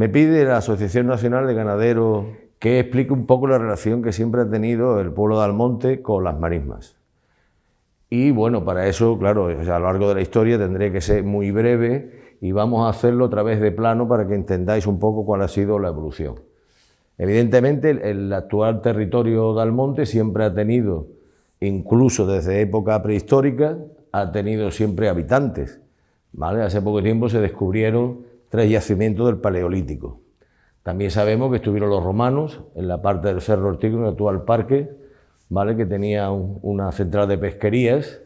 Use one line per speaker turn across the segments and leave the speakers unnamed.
Me pide la Asociación Nacional de Ganaderos que explique un poco la relación que siempre ha tenido el pueblo de Almonte con las marismas. Y bueno, para eso, claro, a lo largo de la historia tendré que ser muy breve y vamos a hacerlo a través de plano para que entendáis un poco cuál ha sido la evolución. Evidentemente, el actual territorio de Almonte siempre ha tenido, incluso desde época prehistórica, ha tenido siempre habitantes, ¿vale? Hace poco tiempo se descubrieron 3 yacimientos del Paleolítico. También sabemos que estuvieron los romanos en la parte del Cerro Ortigo, en el actual parque, ¿vale? Que tenía una central de pesquerías.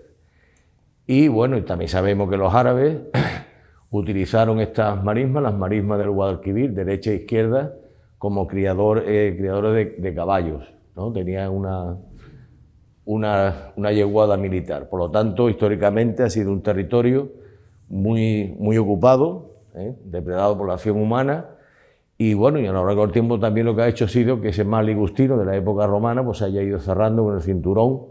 Y bueno, y también sabemos que los árabes utilizaron estas marismas, las marismas del Guadalquivir, derecha e izquierda, como criadores de caballos, ¿no? Tenían una yeguada militar. Por lo tanto, históricamente ha sido un territorio muy ocupado, depredado por la acción humana, y bueno, y a lo largo del tiempo también lo que ha hecho ha sido que ese mar ligustino de la época romana pues haya ido cerrando con el cinturón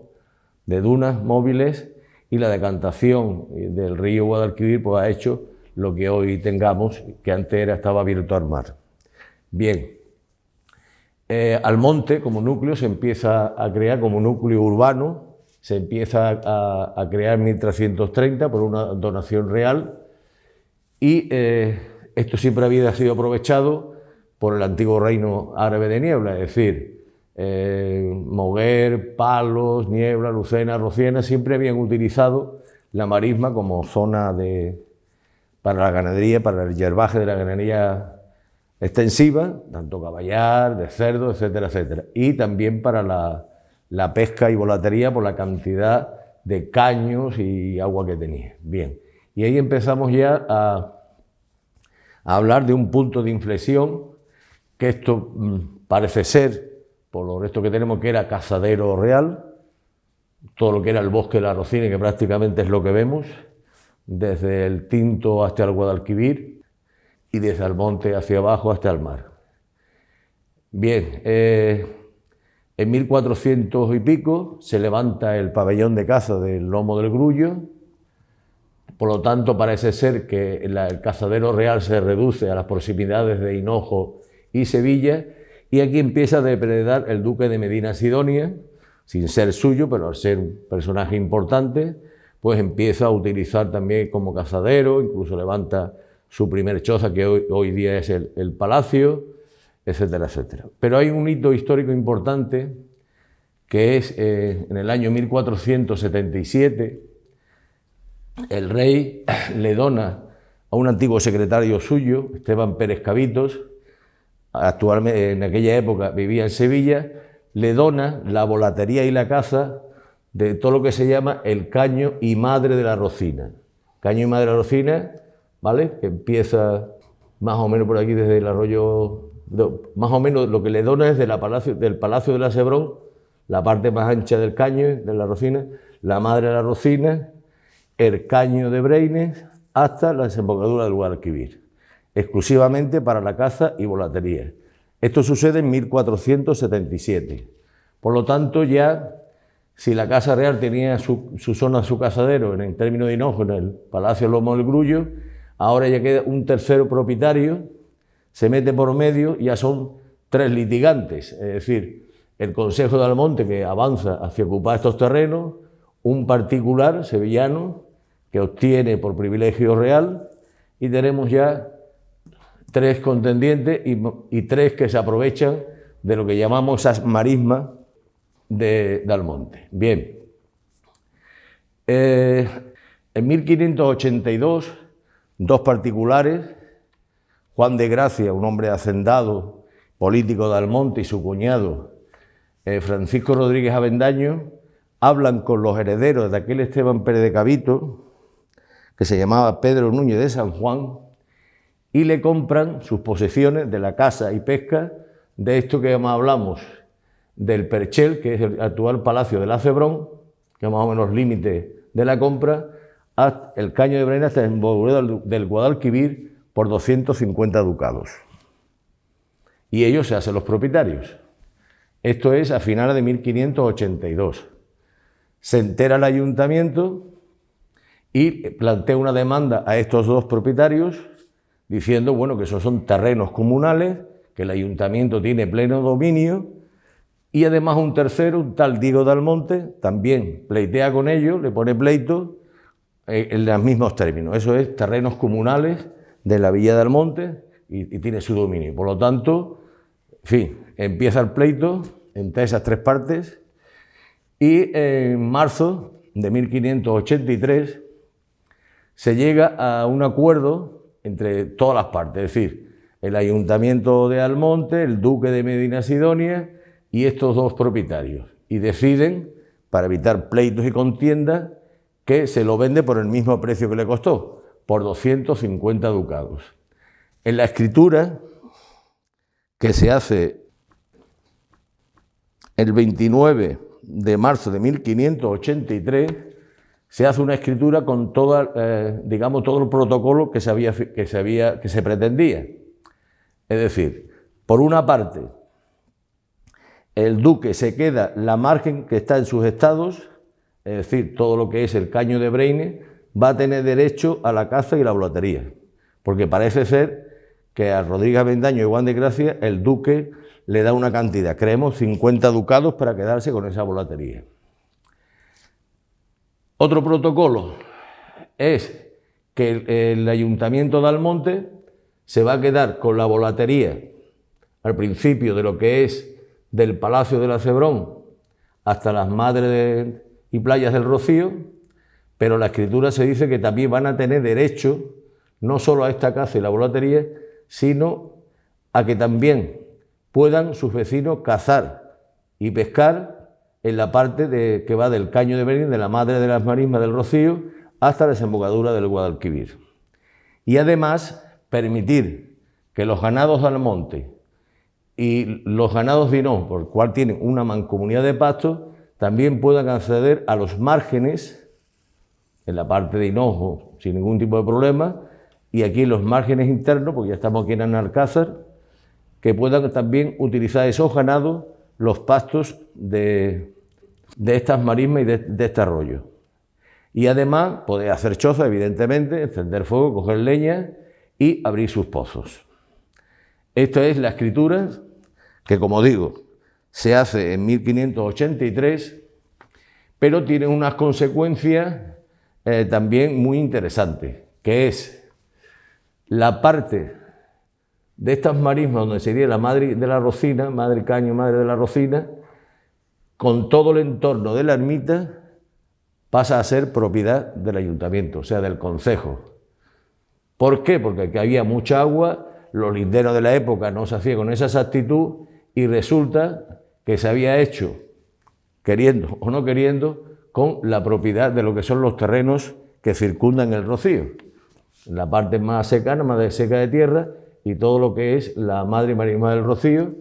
de dunas móviles, y la decantación del río Guadalquivir pues ha hecho lo que hoy tengamos, que antes estaba abierto al mar. Bien, Almonte como núcleo se empieza a crear como núcleo urbano, se empieza a crear en 1330 por una donación real, y esto siempre había sido aprovechado por el antiguo reino árabe de Niebla, es decir, Moguer, Palos, Niebla, Lucena, Rociena, siempre habían utilizado la marisma como zona para la ganadería, para el yerbaje de la ganadería extensiva, tanto caballar, de cerdo, etcétera, etcétera, y también para la pesca y volatería por la cantidad de caños y agua que tenía. Bien, y ahí empezamos ya a hablar de un punto de inflexión, que esto parece ser, por lo resto que tenemos, que era cazadero real, todo lo que era el bosque de la Rocina, que prácticamente es lo que vemos, desde el Tinto hasta el Guadalquivir y desde Almonte hacia abajo hasta el mar. Bien, en 1400 y pico se levanta el pabellón de caza del Lomo del Grullo. Por lo tanto, parece ser que el cazadero real se reduce a las proximidades de Hinojo y Sevilla, y aquí empieza a depredar el duque de Medina Sidonia, sin ser suyo, pero al ser un personaje importante, pues empieza a utilizar también como cazadero, incluso levanta su primer choza, que hoy día es el palacio, etcétera, etcétera. Pero hay un hito histórico importante, que es en el año 1477, el rey le dona a un antiguo secretario suyo, Esteban Pérez Cabitos, actualmente en aquella época vivía en Sevilla, le dona la volatería y la caza de todo lo que se llama el caño y madre de la Rocina. Caño y madre de la Rocina, ¿vale? Que empieza más o menos por aquí desde el arroyo, más o menos lo que le dona es del Palacio de la Sebrón, la parte más ancha del caño de la Rocina, la madre de la Rocina, el caño de Breines, hasta la desembocadura del Guadalquivir, exclusivamente para la caza y volatería. Esto sucede en 1477. Por lo tanto, ya, si la Casa Real tenía su zona, su cazadero, en términos de Hinojo, en el Palacio Lomo del Grullo, ahora ya queda un tercero propietario, se mete por medio y ya son 3 litigantes, es decir, el Consejo de Almonte, que avanza hacia ocupar estos terrenos, un particular sevillano que obtiene por privilegio real, y tenemos ya 3 contendientes y 3 que se aprovechan de lo que llamamos esas marismas de Almonte. Bien, en 1582, 2 particulares, Juan de Gracia, un hombre hacendado, político de Almonte, y su cuñado, Francisco Rodríguez Avendaño, hablan con los herederos de aquel Esteban Pérez de Cabito, que se llamaba Pedro Núñez de San Juan, y le compran sus posesiones de la caza y pesca de esto que hablamos del Perchel, que es el actual Palacio de la Cebrón, que es más o menos límite de la compra, hasta el caño de Brenes, hasta el desembocadura del Guadalquivir, por 250 ducados. Y ellos se hacen los propietarios. Esto es a finales de 1582. Se entera el ayuntamiento y plantea una demanda a estos 2 propietarios diciendo, bueno, que esos son terrenos comunales, que el ayuntamiento tiene pleno dominio, y además un tercero, un tal Diego de Almonte, también pleitea con ellos, le pone pleito en los mismos términos. Eso es terrenos comunales de la Villa de Almonte y tiene su dominio. Por lo tanto, en fin, empieza el pleito entre esas tres partes y en marzo de 1583 se llega a un acuerdo entre todas las partes, es decir, el ayuntamiento de Almonte, el duque de Medina Sidonia y estos dos propietarios, y deciden, para evitar pleitos y contiendas, que se lo vende por el mismo precio que le costó, por 250 ducados. En la escritura que se hace el 29 de marzo de 1583, se hace una escritura con digamos, todo el protocolo que se pretendía. Es decir, por una parte, el duque se queda la margen que está en sus estados, es decir, todo lo que es el caño de Breine, va a tener derecho a la caza y la volatería, porque parece ser que a Rodríguez Avendaño y Juan de Gracia el duque le da una cantidad, creemos 50 ducados para quedarse con esa volatería. Otro protocolo es que el ayuntamiento de Almonte se va a quedar con la volatería al principio de lo que es del Palacio de la Cebrón hasta las Madres y Playas del Rocío, pero la escritura se dice que también van a tener derecho no solo a esta caza y la volatería, sino a que también puedan sus vecinos cazar y pescar en la parte que va del Caño de Breine, de la Madre de las Marismas del Rocío, hasta la desembocadura del Guadalquivir. Y además permitir que los ganados de Almonte y los ganados de Hinós, por el cual tienen una mancomunidad de pasto, también puedan acceder a los márgenes, en la parte de Hinós sin ningún tipo de problema, y aquí en los márgenes internos, porque ya estamos aquí en Alcázar, que puedan también utilizar esos ganados, los pastos de estas marismas y de este arroyo. Y además poder hacer choza, evidentemente, encender fuego, coger leña y abrir sus pozos. Esta es la escritura que, como digo, se hace en 1583, pero tiene unas consecuencias también muy interesantes, que es la parte de estas marismas donde sería la Madre de la Rocina, Madre Caño, Madre de la Rocina, con todo el entorno de la ermita, pasa a ser propiedad del ayuntamiento, o sea, del concejo. ¿Por qué? Porque aquí había mucha agua, los linderos de la época no se hacían con esa exactitud y resulta que se había hecho, queriendo o no queriendo, con la propiedad de lo que son los terrenos que circundan el Rocío. La parte más secana, más seca de tierra, y todo lo que es la Madre Marisma del Rocío,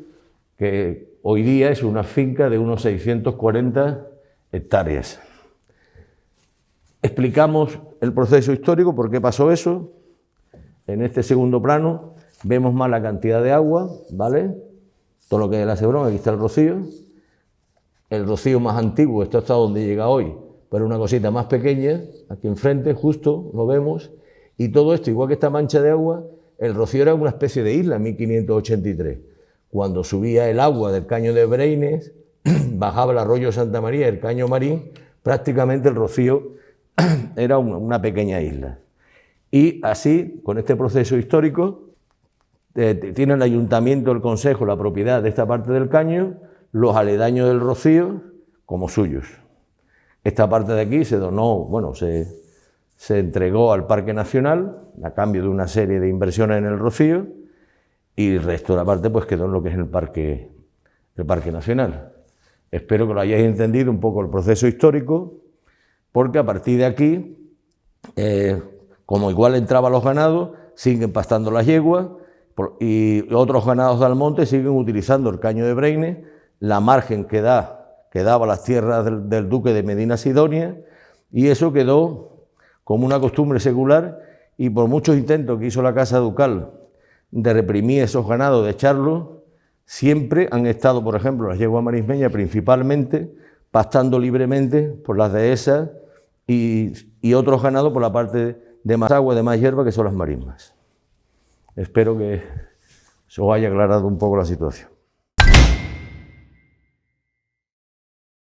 que hoy día es una finca de unos 640 hectáreas. Explicamos el proceso histórico, por qué pasó eso. En este segundo plano vemos más la cantidad de agua, ¿vale? Todo lo que es la Cebrón, aquí está el Rocío. El Rocío más antiguo, esto está donde llega hoy, pero una cosita más pequeña, aquí enfrente, justo, lo vemos. Y todo esto, igual que esta mancha de agua, el Rocío era una especie de isla en 1583. Cuando subía el agua del Caño de Breines, bajaba el arroyo Santa María, el Caño Marín, prácticamente el Rocío era una pequeña isla. Y así, con este proceso histórico, tiene el ayuntamiento, el concejo, la propiedad de esta parte del caño, los aledaños del Rocío como suyos. Esta parte de aquí se donó, bueno, se entregó al Parque Nacional a cambio de una serie de inversiones en el Rocío, y el resto de la parte pues quedó en lo que es el Parque Nacional. Espero que lo hayáis entendido un poco el proceso histórico, porque a partir de aquí, como igual entraban los ganados, siguen pastando las yeguas, y otros ganados de Almonte siguen utilizando el Caño de Breine, la margen que daba las tierras del duque de Medina Sidonia, y eso quedó como una costumbre secular, y por muchos intentos que hizo la Casa Ducal de reprimir esos ganados, de echarlos, siempre han estado, por ejemplo, las yeguas marismeñas principalmente, pastando libremente por las dehesas y otros ganados por la parte de más agua, de más hierba, que son las marismas. Espero que se os haya aclarado un poco la situación.